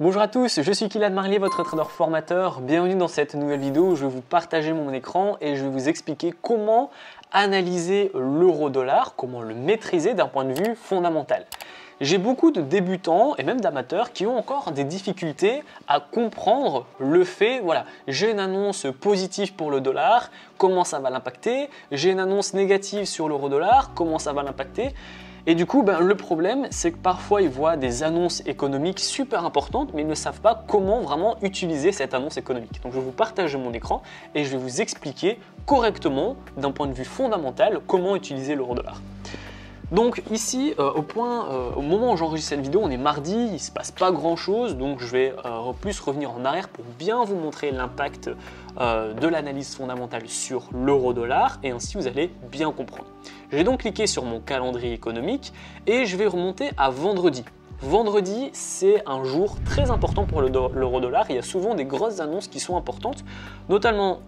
Bonjour à tous, je suis Kylian Marlier, votre trader formateur. Bienvenue dans cette nouvelle vidéo où je vais vous partager mon écran et je vais vous expliquer comment analyser l'euro-dollar, comment le maîtriser d'un point de vue fondamental. J'ai beaucoup de débutants et même d'amateurs qui ont encore des difficultés à comprendre le fait, voilà, j'ai une annonce positive pour le dollar, comment ça va l'impacter, j'ai une annonce négative sur l'euro-dollar, comment ça va l'impacter. Et du coup, le problème, c'est que parfois, ils voient des annonces économiques super importantes, mais ils ne savent pas comment vraiment utiliser cette annonce économique. Donc, je vais vous partager mon écran et je vais vous expliquer correctement, d'un point de vue fondamental, comment utiliser l'euro-dollar. Donc ici, au moment où j'enregistre cette vidéo, on est mardi, il ne se passe pas grand chose, donc je vais plus revenir en arrière pour bien vous montrer l'impact de l'analyse fondamentale sur l'euro-dollar et ainsi vous allez bien comprendre. Je vais donc cliquer sur mon calendrier économique et je vais remonter à vendredi. Vendredi, c'est un jour très important pour l'euro-dollar. Il y a souvent des grosses annonces qui sont importantes, notamment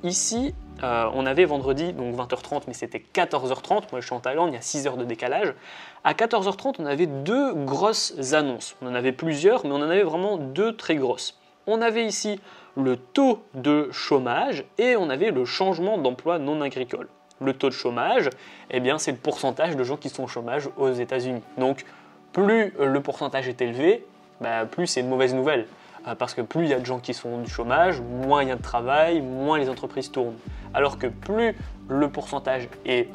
ici. On avait vendredi, donc 20h30, mais c'était 14h30. Moi, je suis en Thaïlande, il y a 6 heures de décalage. À 14h30, on avait deux grosses annonces. On en avait plusieurs, mais on en avait vraiment deux très grosses. On avait ici le taux de chômage et on avait le changement d'emploi non agricole. Le taux de chômage, eh bien, c'est le pourcentage de gens qui sont au chômage aux États-Unis. Donc, plus le pourcentage est élevé, plus c'est une mauvaise nouvelle. Parce que plus il y a de gens qui sont du chômage, moins il y a de travail, moins les entreprises tournent. Alors que plus le pourcentage est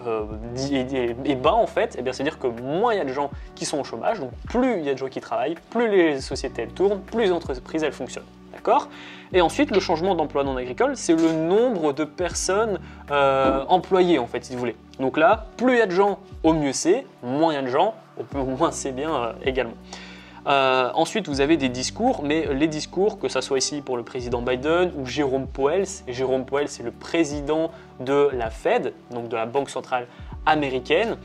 bas en fait, c'est-à-dire que moins il y a de gens qui sont au chômage, donc plus il y a de gens qui travaillent, plus les sociétés tournent, plus les entreprises elles fonctionnent. D'accord ? Et ensuite, le changement d'emploi non agricole, c'est le nombre de personnes employées en fait, si vous voulez. Donc là, plus il y a de gens, au mieux c'est, moins il y a de gens, au moins c'est bien également. Ensuite, vous avez des discours, mais les discours, que ce soit ici pour le président Biden ou Jérôme Powell, Jérôme Powell, c'est le président de la Fed, donc de la Banque centrale américaine,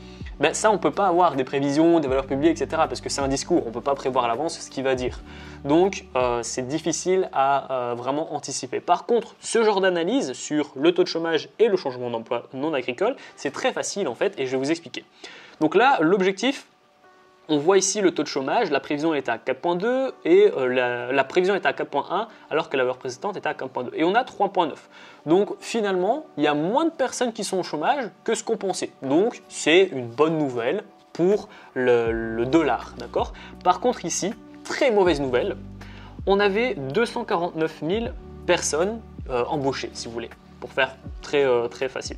ça, on ne peut pas avoir des prévisions, des valeurs publiées, etc. parce que c'est un discours, on ne peut pas prévoir à l'avance ce qu'il va dire. Donc, c'est difficile à vraiment anticiper. Par contre, ce genre d'analyse sur le taux de chômage et le changement d'emploi non agricole, c'est très facile en fait, et je vais vous expliquer. Donc là, l'objectif, on voit ici le taux de chômage, la prévision était à 4,2 et la prévision était à 4,1 alors que la valeur précédente était à 4,2. Et on a 3,9. Donc finalement, il y a moins de personnes qui sont au chômage que ce qu'on pensait. Donc c'est une bonne nouvelle pour le dollar. D'accord ? Par contre ici, très mauvaise nouvelle, on avait 249 000 personnes embauchées, si vous voulez, pour faire très facile.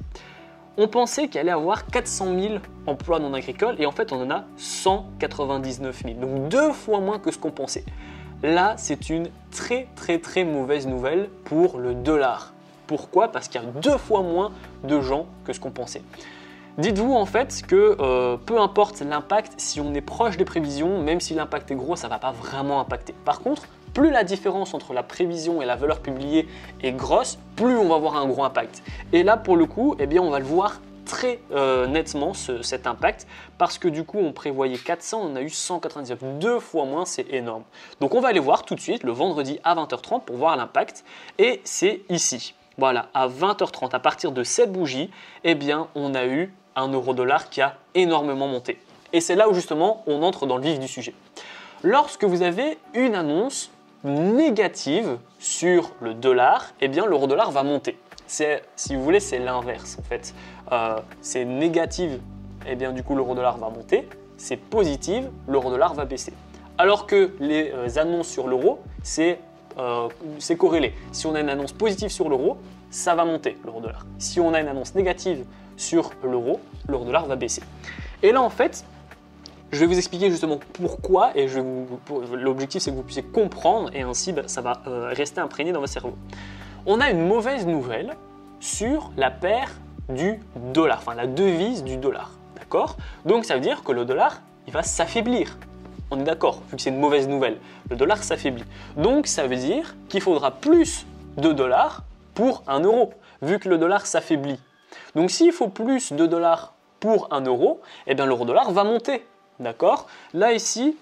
On pensait qu'il allait avoir 400 000 emplois non agricoles et en fait on en a 199 000, donc 2 fois moins que ce qu'on pensait. Là, c'est une très mauvaise nouvelle pour le dollar. Pourquoi ? Parce qu'il y a 2 fois moins de gens que ce qu'on pensait. Dites-vous en fait que peu importe l'impact, si on est proche des prévisions, même si l'impact est gros, ça ne va pas vraiment impacter. Par contre, plus la différence entre la prévision et la valeur publiée est grosse, plus on va avoir un gros impact. Et là, pour le coup, on va le voir très nettement cet impact parce que du coup, on prévoyait 400, on a eu 199, 2 fois moins, c'est énorme. Donc, on va aller voir tout de suite le vendredi à 20h30 pour voir l'impact et c'est ici. Voilà, à 20h30, à partir de cette bougie, on a eu un euro-dollar qui a énormément monté. Et c'est là où justement, on entre dans le vif du sujet. Lorsque vous avez une annonce négative sur le dollar, l'euro-dollar va monter. Si vous voulez, c'est l'inverse en fait. C'est négative, du coup l'euro-dollar va monter. C'est positive, l'euro-dollar va baisser. Alors que les annonces sur l'euro, c'est corrélé. Si on a une annonce positive sur l'euro, ça va monter l'euro-dollar. Si on a une annonce négative sur l'euro, l'euro-dollar va baisser. Et là en fait, je vais vous expliquer justement pourquoi et l'objectif c'est que vous puissiez comprendre et ainsi ça va rester imprégné dans votre cerveau. On a une mauvaise nouvelle sur la paire du dollar, enfin la devise du dollar, d'accord ? Donc ça veut dire que le dollar, il va s'affaiblir. On est d'accord, vu que c'est une mauvaise nouvelle, le dollar s'affaiblit. Donc ça veut dire qu'il faudra plus de dollars pour 1 euro, vu que le dollar s'affaiblit. Donc s'il faut plus de dollars pour 1 euro, l'euro-dollar va monter. D'accord ? Là ici,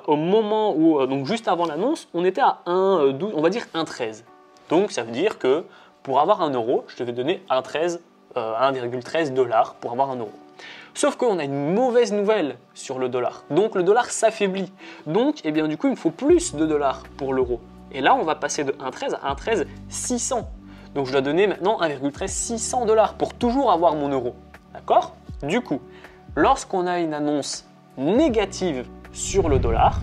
au moment où, donc juste avant l'annonce, on était à 1,12, on va dire 1,13. Donc ça veut dire que pour avoir 1 euro, je devais donner 1,13 $, pour avoir 1 euro. Sauf qu'on a une mauvaise nouvelle sur le dollar. Donc le dollar s'affaiblit. Donc eh bien, du coup, il me faut plus de dollars pour l'euro. Et là, on va passer de 1,13 à 1,13 600. Donc je dois donner maintenant 1,13 600 $ pour toujours avoir mon euro. D'accord? Du coup, lorsqu'on a une annonce négative sur le dollar,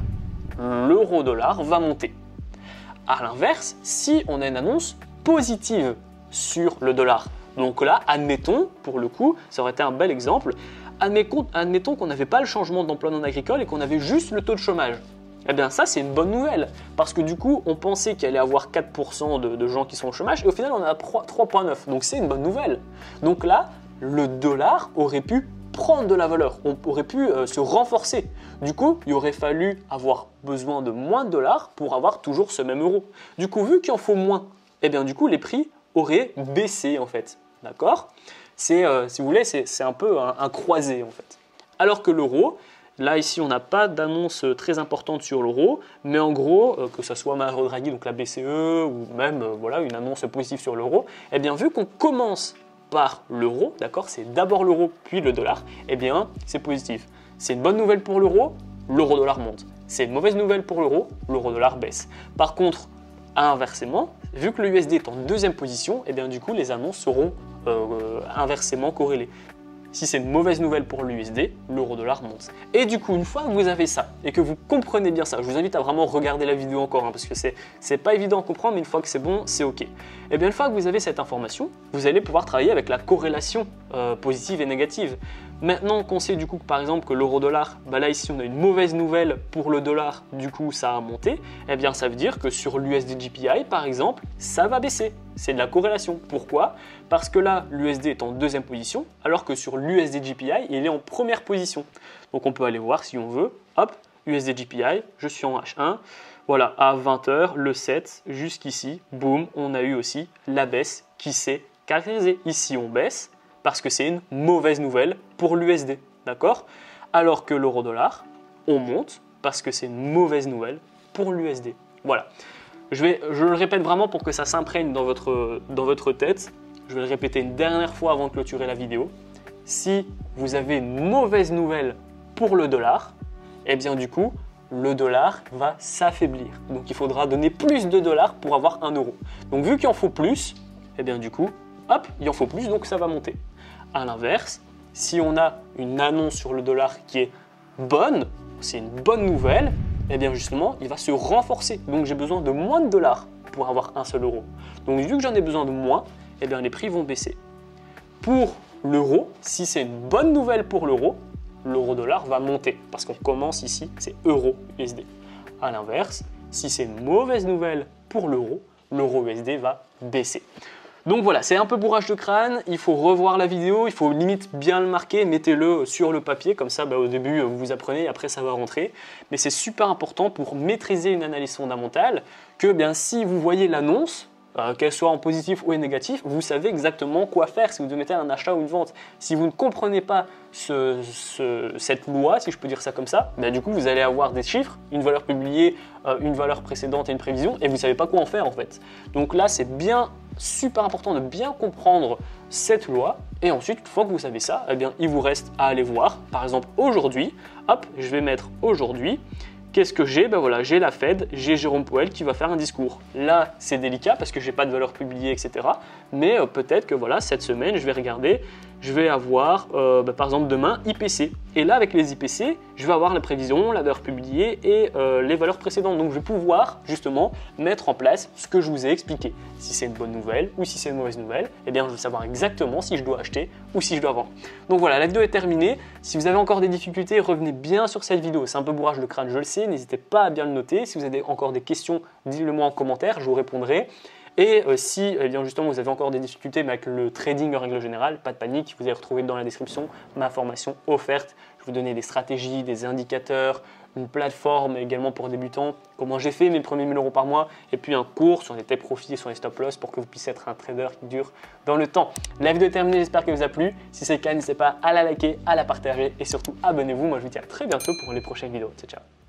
l'euro-dollar va monter. À l'inverse, si on a une annonce positive sur le dollar, donc là, admettons, pour le coup, ça aurait été un bel exemple, admettons qu'on n'avait pas le changement d'emploi non agricole et qu'on avait juste le taux de chômage. Eh bien ça, c'est une bonne nouvelle, parce que du coup, on pensait qu'il allait y avoir 4% de gens qui sont au chômage, et au final, on a 3,9%, donc c'est une bonne nouvelle. Donc là, le dollar aurait pu prendre de la valeur, on aurait pu se renforcer. Du coup, il aurait fallu avoir besoin de moins de dollars pour avoir toujours ce même euro. Du coup, vu qu'il en faut moins, eh bien du coup, les prix auraient baissé en fait. D'accord? Si vous voulez, c'est un peu un croisé en fait. Alors que l'euro, là ici, on n'a pas d'annonce très importante sur l'euro, mais en gros, que ce soit Mario Draghi, donc la BCE, ou même voilà, une annonce positive sur l'euro, eh bien vu qu'on commence par l'euro, d'accord, c'est d'abord l'euro puis le dollar, eh bien c'est positif. C'est une bonne nouvelle pour l'euro, l'euro-dollar monte. C'est une mauvaise nouvelle pour l'euro-dollar baisse. Par contre, inversement, vu que le USD est en deuxième position, eh bien du coup les annonces seront inversement corrélées. Si c'est une mauvaise nouvelle pour l'USD, l'euro-dollar monte. Et du coup, une fois que vous avez ça et que vous comprenez bien ça, je vous invite à vraiment regarder la vidéo encore, parce que c'est pas évident à comprendre, mais une fois que c'est bon, c'est OK. Et bien une fois que vous avez cette information, vous allez pouvoir travailler avec la corrélation positive et négative. Maintenant qu'on sait du coup que par exemple que l'euro-dollar, bah là ici on a une mauvaise nouvelle pour le dollar, du coup ça a monté, et bien ça veut dire que sur l'USD-JPY par exemple, ça va baisser. C'est de la corrélation. Pourquoi? Parce que là, l'USD est en deuxième position, alors que sur l'USD-JPY, il est en première position. Donc on peut aller voir si on veut. Hop, USD-JPY, je suis en H1. Voilà, à 20h, le 7, jusqu'ici, boum, on a eu aussi la baisse qui s'est caractérisée. Ici, on baisse parce que c'est une mauvaise nouvelle pour l'USD. D'accord? Alors que l'euro-dollar, on monte parce que c'est une mauvaise nouvelle pour l'USD. Voilà. Je le répète vraiment pour que ça s'imprègne dans votre tête. Je vais le répéter une dernière fois avant de clôturer la vidéo. Si vous avez une mauvaise nouvelle pour le dollar, eh bien du coup, le dollar va s'affaiblir. Donc il faudra donner plus de dollars pour avoir 1 euro. Donc vu qu'il en faut plus, eh bien du coup, hop, il en faut plus, donc ça va monter. À l'inverse, si on a une annonce sur le dollar qui est bonne, c'est une bonne nouvelle, eh bien justement, il va se renforcer. Donc j'ai besoin de moins de dollars pour avoir un seul euro. Donc vu que j'en ai besoin de moins, eh bien les prix vont baisser. Pour l'euro, si c'est une bonne nouvelle pour l'euro, l'euro-dollar va monter parce qu'on commence ici, c'est euro-USD. À l'inverse, si c'est une mauvaise nouvelle pour l'euro, l'euro-USD va baisser. Donc voilà, c'est un peu bourrage de crâne, il faut revoir la vidéo, il faut limite bien le marquer, mettez-le sur le papier, comme ça au début vous apprenez et après ça va rentrer. Mais c'est super important pour maîtriser une analyse fondamentale que bien, si vous voyez l'annonce, qu'elle soit en positif ou en négatif, vous savez exactement quoi faire si vous devez mettre un achat ou une vente. Si vous ne comprenez pas cette loi, si je peux dire ça comme ça, ben du coup vous allez avoir des chiffres, une valeur publiée, une valeur précédente et une prévision, et vous ne savez pas quoi en faire en fait. Donc là c'est bien super important de bien comprendre cette loi, et ensuite une fois que vous savez ça, eh bien il vous reste à aller voir, par exemple aujourd'hui, hop, je vais mettre aujourd'hui. Qu'est-ce que j'ai? Ben voilà, j'ai la Fed, j'ai Jérôme Powell qui va faire un discours. Là, c'est délicat parce que j'ai pas de valeur publiée, etc. Mais peut-être que voilà, cette semaine, je vais regarder, je vais avoir, par exemple, demain, IPC. Et là, avec les IPC, je vais avoir la prévision, la valeur publiée et les valeurs précédentes. Donc, je vais pouvoir justement mettre en place ce que je vous ai expliqué. Si c'est une bonne nouvelle ou si c'est une mauvaise nouvelle, eh bien, je vais savoir exactement si je dois acheter ou si je dois vendre. Donc voilà, la vidéo est terminée. Si vous avez encore des difficultés, revenez bien sur cette vidéo. C'est un peu bourrage de crâne, je le sais. N'hésitez pas à bien le noter. Si vous avez encore des questions, dites-le moi en commentaire, je vous répondrai. Et si eh bien justement vous avez encore des difficultés avec le trading en règle générale, pas de panique, vous allez retrouver dans la description ma formation offerte. Je vais vous donner des stratégies, des indicateurs, une plateforme également pour débutants, comment j'ai fait mes premiers 1000 € par mois, et puis un cours sur les profits et sur les stop loss pour que vous puissiez être un trader qui dure dans le temps. La vidéo est terminée, j'espère qu'elle vous a plu. Si c'est le cas, n'hésitez pas à la liker, à la partager et surtout abonnez-vous. Moi je vous dis à très bientôt pour les prochaines vidéos. Ciao, ciao.